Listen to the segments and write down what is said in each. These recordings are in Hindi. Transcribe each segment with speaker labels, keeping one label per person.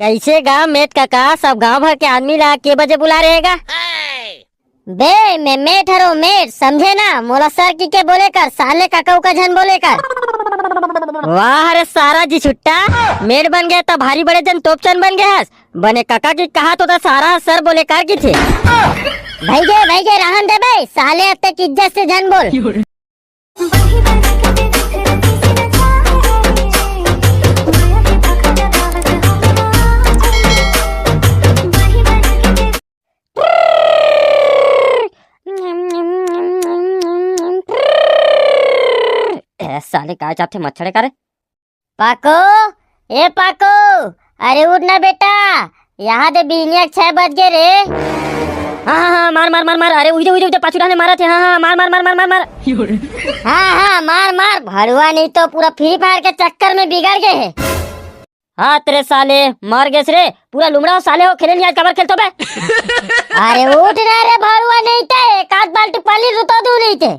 Speaker 1: कैसे गाँव मेट काका सब गांव भर के आदमी ला के बजे बुला रहेगा। बे मैं मेट हरो मेट समझे ना, मोला सर की के बोले कर, साले काका का झन बोले कर। वाह रे सारा जी छुट्टा, मेट बन गया तो भारी बड़े जन तोपचन बन गया। बने काका की कहा तो सारा सर बोले कर की थे। भाई गे रहन दे बे, साले अत्ते की इज्जत से झन बोल। साले काय चाहते मच्छरे करे। पाको ए पाको, अरे उठ ना बेटा, यहाँ दे बिनिया 6 बज गए रे। हाँ मार मार मार मार, अरे उधर पाछू डाले मारा थे। हाँ मार मार मार मार मार मार। हाँ मार मार, भड़ुआ नहीं तो पूरा फ्री फायर के चक्कर में बिगड़ गए है। हाँ तेरे साले मर गए रे, पूरा लुमड़ा हो साले हो, खेले नहीं आज कबर खेलतो बे। अरे उठ ना रे भड़ुआ, नहीं थे एक आध बाल्टी पानी रुतो दू नहीं थे।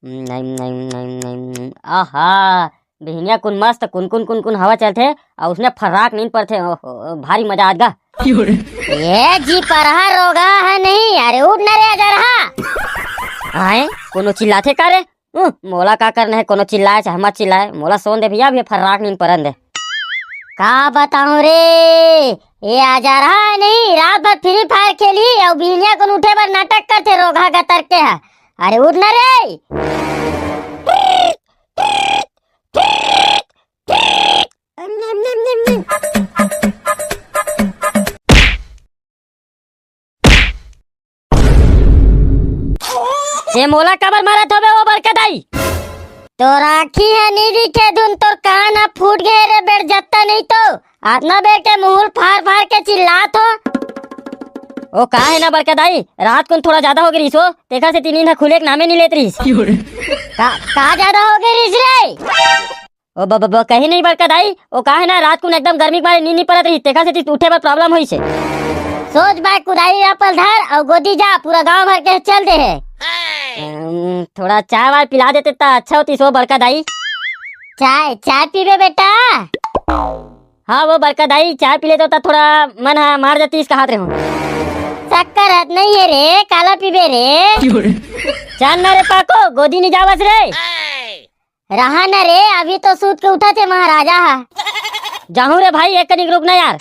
Speaker 1: नहीं आहा बिहनिया कुन मस्त कुन हवा चलते और उसने फराक नींद पर थे, भारी मजा आएगा। ये जी परहा रोगा है नहीं, अरे उठ ना रे अजर हा। आए कोनो चिल्लाते का रे, मोला का करना है, कोनो चिल्लाए चाहे मत चिल्लाए, मोला सोन दे भैया, फराक नींद परन दे। का बताऊं रे, ये आजा रहा नहीं, रात भर फ्री फायर खेली और बिहनिया को उठे पर नाटक करते रोगा गतर के है। अरे उठ ना रे। ये मोला कबर मारा तो बे वो बरकदाई, तो राखी है नहीं दिखे धुन, तो कान अब फूट गए रे बेट जत्ता नहीं तो आतना बेर के मुंह फाड़ फाड़ के चिल्लात हो। ओ का है ना बरकदाई, रात को थोड़ा ज्यादा हो गई रिसो, देखा से तीन खुले नामे नहीं लेती रिस। का ज्यादा हो गई रिस रे। ओ ब कहीं नहीं बरकदाई, ओ का है ना रात को एकदम गर्मी के मारे नींद नहीं पड़त रही, देखा से उठे पर प्रॉब्लम हुई से। सोच बाय कुदाई रापल धर और गोदी जा, पूरा गांव भर के चल दे है। थोड़ा चाय वाय पिला देते तो अच्छा होती सो बरकदाई। चाय पीबे बेटा। हाँ वो बरकदाई चाय पी लेते तो थोड़ा मन मार जाती इसका हाथ रहे। शक्कर हाथ नहीं है रे, काला पीबे रे। चल ना रे पाको, गोदी नहीं जावस रे। रहा न रे, अभी तो सूत के उठा थे महाराजा। जाहू रे भाई, एक कनिक रुक ना यार।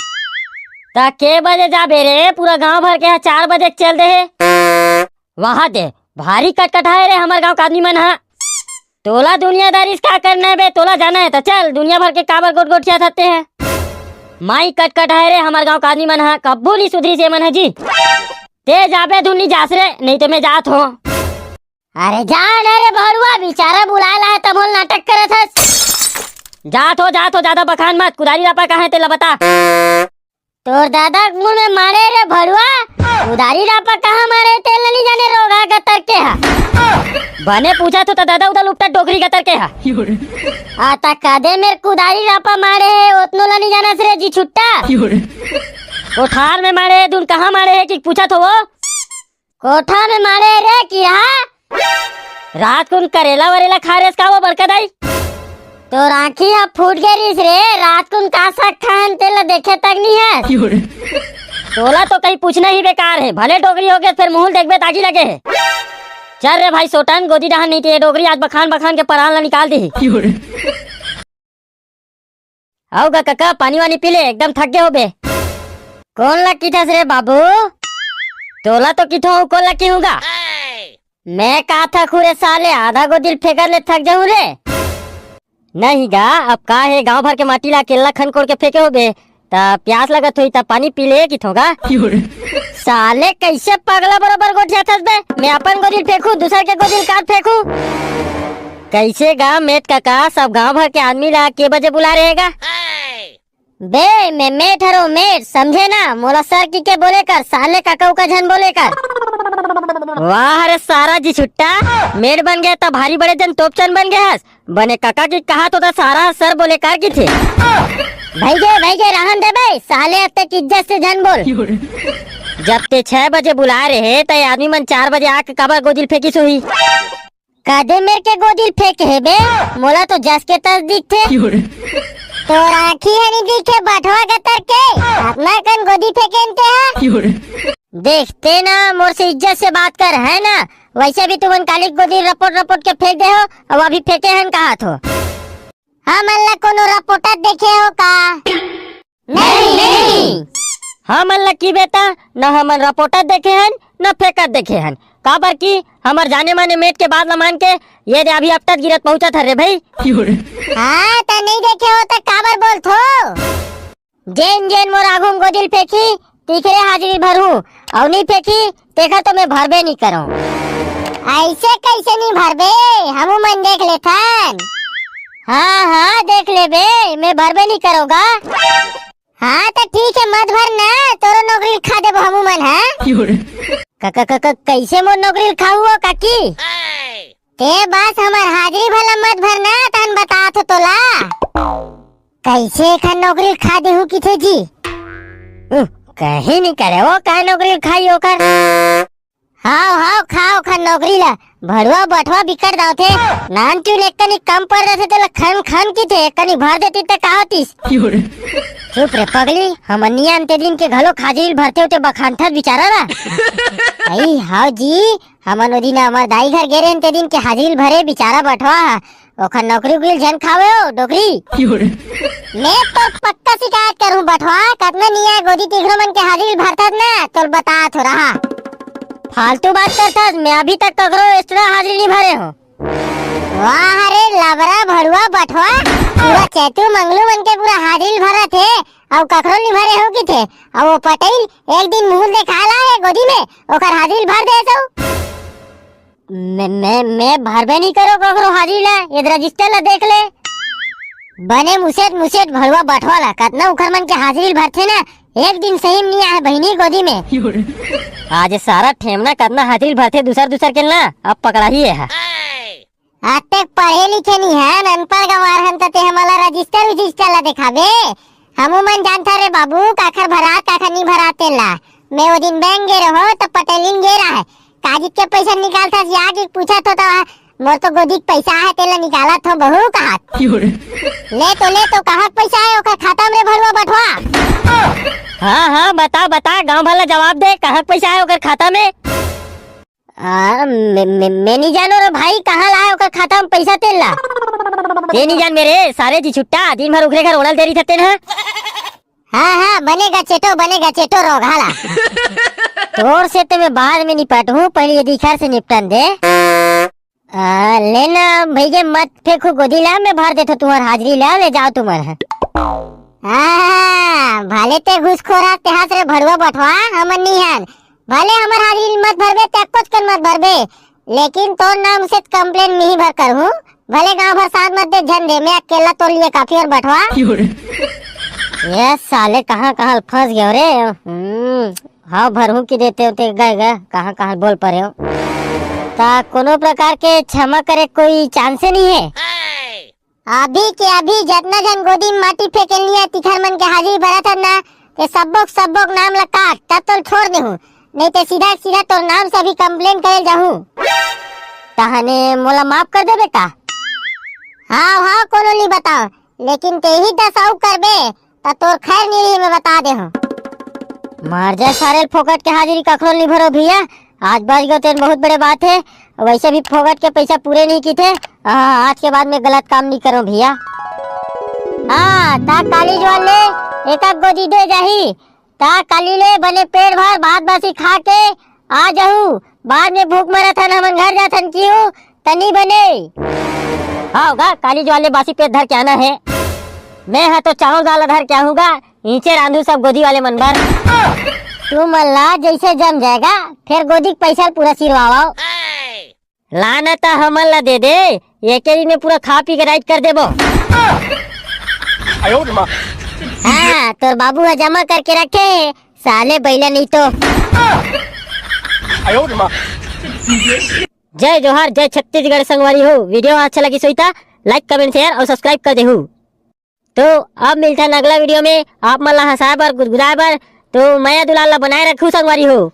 Speaker 1: ता के बजे जा बेरे, पूरा गांव भर के 4 बजे चल दे। वहाँ दे भारी कटकटाए रे हमारे गांव का आदमी मन। हाँ तोला दुनियादारी इसका करना है बे, तोला जाना है तो चल, दुनिया भर के काबर गोट गोटिया थते हैं। माई कटकटाए रे हमारे गांव का आदमी मन। हाँ कब्बू नहीं सुधरी से मन है जी, ते जाबे धुनी जास रे, नहीं तो मैं जात हो। अरे जा ना रे भरुआ, बेचारा बुलाला है तब नाटक करत हस। जात हो ज्यादा बखान मत, कुदारी लापा कहाँ है तेला बता। तोर दादा मुंह में मारे रे भरुआ, कुदारी लापा कहाँ मारे तेला नहीं जाने, रोगा गतर के हा। बने पूछा तो दादा उधर लुपटा डोगरी गतर के हा। आता कदे मेरे कुदारी लापा मारे है, उतनो ला नहीं जाना रे जी छुट्टा। कोठार में मारे है, दून कहाँ मारे है कि पूछा तो वो। कोठा में मारे रे कि रात को करेला वरेला खा रहे का वो बरकदाई, तो राखी अब फूट गई रे, रात को का साग खान तेला देखे तक नहीं है। तोला तो कहीं पूछना ही बेकार है, भले डोगरी हो गए फिर मुंह देखबे तागी लगे है। चल रे भाई सोटन, गोदी डहान नहीं थी डोगरी, आज बखान बखान के परान ला निकाल दी। आओ गा काका, पानी वानी पी ले, एकदम थक गए हो बे। कौन ला किथस रे बाबू, तोला तो किथो कौन ला की होगा। मैं कहा था खुरे साले, आधा को दिल फेंकर ले थक जाऊं रे। नहीं गा, अब का है गांव भर के माटी ला केला खन कोड़ के फेंके हो बे, ता प्यास लगत हुई ता पानी पी ले कि थोगा। साले कैसे पगला बरोबर गोठिया थस बे, मैं अपन गोदिल फेंकू, दूसर के गोदिल काट फेंकू। कैसे गा मेट काका सब गांव भर के आदमी ला के बजे बुला रहेगा। बे मैं मेट हरो मेट समझे ना, मोला सर की के बोले कर, साले काका का झन बोले कर। वाह रे सारा जी छुट्टा, मेट बन गया तो भारी बड़े जन तोपचन बन गया। बने काका की कहा तो सारा सर बोले कर की थे। भाई गे रहन दे बे, साले अत्ते की इज्जत से झन बोल। जब ते 6 बजे बुला रहे तो आदमी मन 4 बजे आके कबर गोदिल फेंकी सोही। कदे मेरे के गोदिल फेंके है बे, मोला तो जस के तस दिखते। तो राखी है नहीं दिखे बटवा गतर के। देखते ना मोर से इज्जत से बात कर है ना। वैसे भी तुमन काली गोदी रपोट रपोट के फेंक दे हो और अभी फेंके हन कहा थो। हम अल्लाह कोनो रपोटा देखे हो का? नहीं। हम अल्लाह की बेटा न हमन रपोटा देखे हन न फेंकत देखे हन। काबर की हमार जाने माने मेट के बाद मान के ये दे अभी अब तक गिरत पहुंचा था रे भाई। हाँ तो नहीं देखे हो तो काबर बोल थो। जेन जेन मोर आगुम गोदिल फेंकी तीखरे हाजिरी भरू और नहीं फेंकी देखा तो मैं भरबे नहीं करूं। ऐसे कैसे नहीं भरबे हमू मन देख लेथन। हाँ देख ले बे मैं भरबे नहीं करोगा। हाँ तो ठीक है मत भरना तोरो नौकरी खा देबो हमू मन। है कैसे मोर नौकरी खाऊ काकी? ते बस हमार हाजिरी भला मत भरना तन बता तो तोला कैसे खा नौकरी खा देहू की थे जी। कहीं नहीं करे वो का नौकरी खाई ओकर। हाओ खाओ खा नौकरी ला भड़वा बटवा बिकट दाव थे नान क्यों एक कनी कम पड़ रहे थे तो खन खन की थे कनी भर देती तो का होतीस। चुप रे पगली हम नियम ते दिन के घलो खाजिल भरते होते बखानथत बिचारा रा। आई हाउ जी हमन ओ दिन हमार दाई घर गेरे ते दिन के हाजिल भरे बिचारा बटवा ओखर नौकरी गुल जन खावे हो डोकरी। मैं तो पक्का शिकायत करूं बटवा कतना निया गोदी तिघरो मन के हाजिल भरथत ना तो बता थो रहा। फालतू बात करता मैं अभी तक ककरो एक्स्ट्रा हाजिरी नहीं भरे हो। वाह रे लबरा भड़ुआ बटवा पूरा चैतू मंगलू मन के पूरा हाजिरी भरा थे और ककरो नहीं भरे हो की थे और वो पटेल एक दिन मुंह दिखाला है गोदी में ओकर हाजिरी भर दे सो। मैं भरबे नहीं करो ककरो हाजिरी ला ये रजिस्टर ला देख ले बने मुसेट भड़ुआ बटवा ला कतना उखर मन के हाजिरी भरथे ना एक दिन सही नहीं आए बहनी गोदी में। आज सारा ठेमना करना हाजिरी भरते दूसर के ना अब पकड़ा ही है। आते पढ़े लिखे नहीं है अनपढ़ गंवार हन ते हमारा रजिस्टर ला दिखाबे हमू मन जानता रे बाबू काखर भरा काखर नहीं भराते ला। मैं वो दिन बैंक गे रहो तो पटेलिन गे रहा है काजी के पैसा निकालता जाके पूछा तो मोर तो गोदी पैसा है तेला निकाला तो बहू कहा ले तो कहा पैसा है ओकर खाता में भरवा बटवा। हाँ बता गांव भला जवाब दे कहाँ पैसा है ओकर खाता में। मैं नहीं जानो रे भाई कहाँ लाए ओकर खाता में पैसा तेला। ते नहीं जान मेरे सारे जी छुट्टा दिन भर उखरे घर ओढ़ल देरी थते ना। हाँ बनेगा चेटो रोगाला तोर से तो मैं बाद में निपट हूँ पहले ये दिखार से निपटन दे। लेना भैया मत फेंकू गोदी ला मैं भर देता तुम्हार हाजिरी ला ले जाओ तुम्हार। भले ते घुसखोरा ते हाथ रे भड़वा बटवा हमन नहीं हन भले हमार हाजिरी मत भरबे ते कुछ कर मत भरबे लेकिन तोर नाम से कंप्लेन नहीं भर कर हूँ भले गांव भर साथ मत दे झन दे मैं अकेला तोर लिए काफी और बटवा। ये साले कहाँ फंस गए रे। हाँ भरू की देते होते गए कहाँ बोल पा रहे हो ता कोनो प्रकार के क्षमा करे कोई चांस नहीं है। अभी के अभी जितना जन गोदी में माटी फेंकनी है तिखर मन के हाजिरी भरा था ना ते सबोक नाम ला काट तब तो छोड़ दे हूँ नहीं तो सीधा तो नाम से अभी कंप्लेन करे जाहूँ तहने मोला माफ कर दे बेटा। हाँ कोनो नहीं बताओ लेकिन ते ही दस आउ करबे ता तोर खैर नहीं रही मैं बता दे हूँ। मार जा सारे फोकट के हाजिरी कखरो नहीं भरो भैया आज बच गए तो बहुत बड़े बात है वैसे भी फोकट के पैसा पूरे नहीं की थे। आज के बाद में गलत काम नहीं करो भैया। ता काली वाले एक गोदी दे जाही ता काली ले बने पेट भर भात बासी खा के आ जाहू बाद में भूख मरा था हमन घर जाथन क्यों तनी बने। होगा काली वाले बासी पेट धर के आना है मैं है तो चावल दाल धर के आऊंगा नीचे रांधू सब गोदी वाले मन भर तुम अल्लाह जैसे जम जाएगा फिर गोदी पैसा पूरा सिरवाओ लाना था हमन ला दे दे एक दिन में पूरा खा पी के राइट कर देबो। हाँ तोर बाबू है जमा करके रखे साले बैला नहीं तो। जय जोहार जय छत्तीसगढ़ संगवारी हो वीडियो अच्छा लगी सोईता लाइक कमेंट शेयर और सब्सक्राइब कर देहू। तो अब मिलता है अगला वीडियो में आप मन ला हंसाए बर गुदगुदाए बर तो मैं दुलाल ला बनाए रखू संगवारी हो।